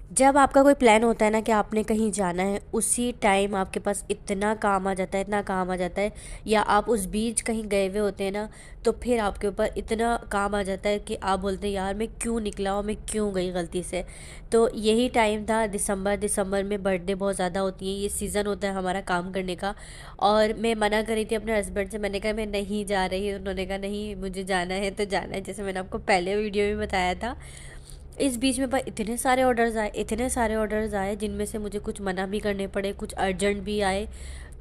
जब आपका कोई प्लान होता है ना कि आपने कहीं जाना है, उसी टाइम आपके पास इतना काम आ जाता है, इतना काम आ जाता है, या आप उस बीच कहीं गए हुए होते हैं ना, तो फिर आपके ऊपर इतना काम आ जाता है कि आप बोलते हैं यार मैं क्यों निकला और मैं क्यों गई गलती से। तो यही टाइम था दिसंबर। दिसंबर में बर्थडे बहुत ज़्यादा होती है, ये सीज़न होता है हमारा काम करने का। और मैं मना करी थी अपने हस्बैंड से, मैंने कहा मैं नहीं जा रही। उन्होंने कहा नहीं मुझे जाना है तो जाना है, जैसे मैंने आपको पहले वीडियो में बताया था। इस बीच में पर इतने सारे ऑर्डर्स आए, इतने सारे ऑर्डर्स आए, जिनमें से मुझे कुछ मना भी करने पड़े, कुछ अर्जेंट भी आए।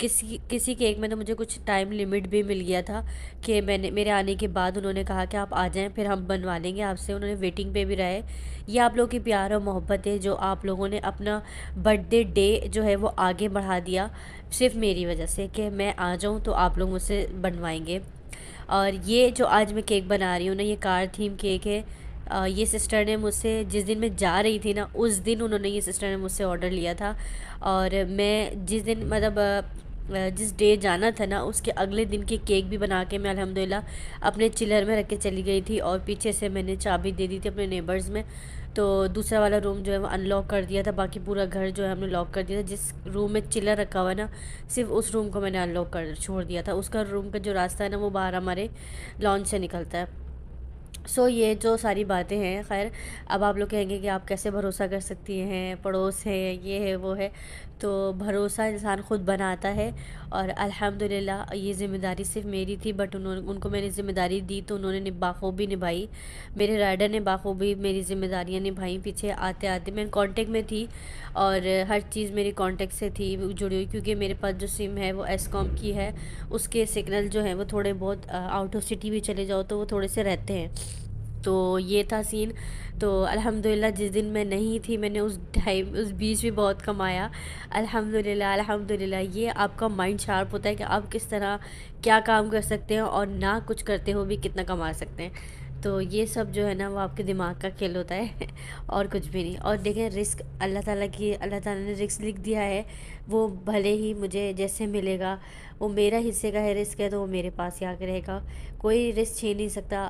किसी किसी केक में तो मुझे कुछ टाइम लिमिट भी मिल गया था कि मैंने मेरे आने के बाद उन्होंने कहा कि आप आ जाएं, फिर हम बनवा लेंगे आपसे। उन्होंने वेटिंग पे भी रहे। ये आप लोगों की प्यार और मोहब्बत है, जो आप लोगों ने अपना बर्थडे डे जो है वो आगे बढ़ा दिया सिर्फ मेरी वजह से, कि मैं आ जाऊँ तो आप लोग मुझसे बनवाएंगे। और ये जो आज मैं केक बना रही हूँ ना, ये कार थीम केक है। ये सिस्टर ने मुझसे, जिस दिन मैं जा रही थी ना उस दिन उन्होंने, ये सिस्टर ने मुझसे ऑर्डर लिया था। और मैं जिस दिन मतलब जिस डे जाना था ना, उसके अगले दिन के केक भी बना के मैं अल्हम्दुलिल्लाह अपने चिलर में रख के चली गई थी। और पीछे से मैंने चाबी दे दी थी अपने नेबर्स में। तो दूसरा वाला रूम जो है वो अनलॉक कर दिया था, बाकी पूरा घर जो है हमने लॉक कर दिया था। जिस रूम में चिलर रखा हुआ है ना, सिर्फ उस रूम को मैंने अनलॉक कर छोड़ दिया था। उसका रूम का जो रास्ता है ना, वो बाहर हमारे लॉन से निकलता है। ये जो सारी बातें हैं, खैर अब आप लोग कहेंगे कि आप कैसे भरोसा कर सकती हैं, पड़ोस है, ये है वो है। तो भरोसा इंसान ख़ुद बनाता है। और अल्हम्दुलिल्लाह ये ज़िम्मेदारी सिर्फ मेरी थी, बट उन्होंने, उनको मैंने ज़िम्मेदारी दी तो उन्होंने बाखूबी निभाई। मेरे राइडर ने बाखूबी मेरी ज़िम्मेदारियाँ निभाई। पीछे आते आते मैं कांटेक्ट में थी, और हर चीज़ मेरी कांटेक्ट से थी जुड़ी हुई, क्योंकि मेरे पास जो सिम है वो एसकॉम की है। उसके सिग्नल जो हैं वो थोड़े बहुत आउट ऑफ सिटी भी चले जाओ तो वो थोड़े से रहते हैं। तो ये था सीन। तो अल्हम्दुलिल्लाह जिस दिन मैं नहीं थी, मैंने उस टाइम उस बीच भी बहुत कमाया। अल्हम्दुलिल्लाह अल्हम्दुलिल्लाह। ये आपका माइंड शार्प होता है कि आप किस तरह क्या काम कर सकते हैं, और ना कुछ करते हो भी कितना कमा सकते हैं। तो ये सब जो है ना वो आपके दिमाग का खेल होता है और कुछ भी नहीं। और देखें, रिस्क अल्लाह ताला ने रिस्क लिख दिया है। वो भले ही मुझे जैसे मिलेगा, वो मेरा हिस्से का है रिस्क है, तो वो मेरे पास ही आके रहेगा। कोई रिस्क छीन नहीं सकता।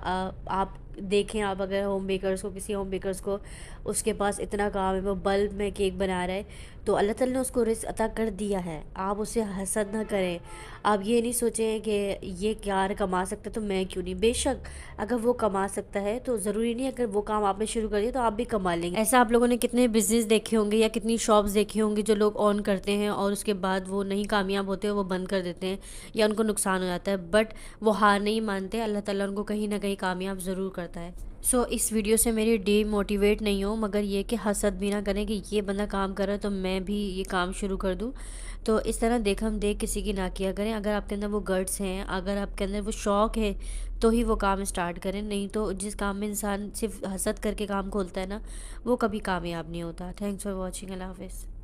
आप देखें, आप अगर होम बेकर्स को, किसी होम बेकर्स को, उसके पास इतना काम है, वो बल्ब में केक बना रहा है, तो अल्लाह ताला ने उसको रिस्क अता कर दिया है। आप उससे हसद ना करें। आप ये नहीं सोचें कि ये क्या कमा सकता है तो मैं क्यों नहीं। बेशक अगर वो कमा सकता है तो ज़रूरी नहीं अगर वो काम आपने शुरू कर दिया तो आप भी कमा लेंगे। ऐसा आप लोगों ने कितने बिजनेस देखे होंगे या कितनी शॉप्स देखी होंगी जो लोग ऑन करते हैं और उसके बाद वो नहीं कामयाब होते, वो बंद कर देते हैं या उनको नुकसान हो जाता है, बट वो हार नहीं मानते। अल्लाह ताला उनको कहीं ना कहीं कामयाब ज़रूर करता है। इस वीडियो से मेरी डीमोटिवेट नहीं हो, मगर ये कि हसद भी ना करें कि ये बंदा काम कर रहा है तो मैं भी ये काम शुरू कर दूँ। तो इस तरह देख हम देख किसी की ना किया करें। अगर आपके अंदर वो गट्स हैं, अगर आपके अंदर वो शौक़ है, तो ही वो काम स्टार्ट करें। नहीं तो जिस काम में इंसान सिर्फ हसद करके काम खोलता है ना, वो कभी कामयाब नहीं होता। Thanks for watching. अल्लाह हाफ़िज़।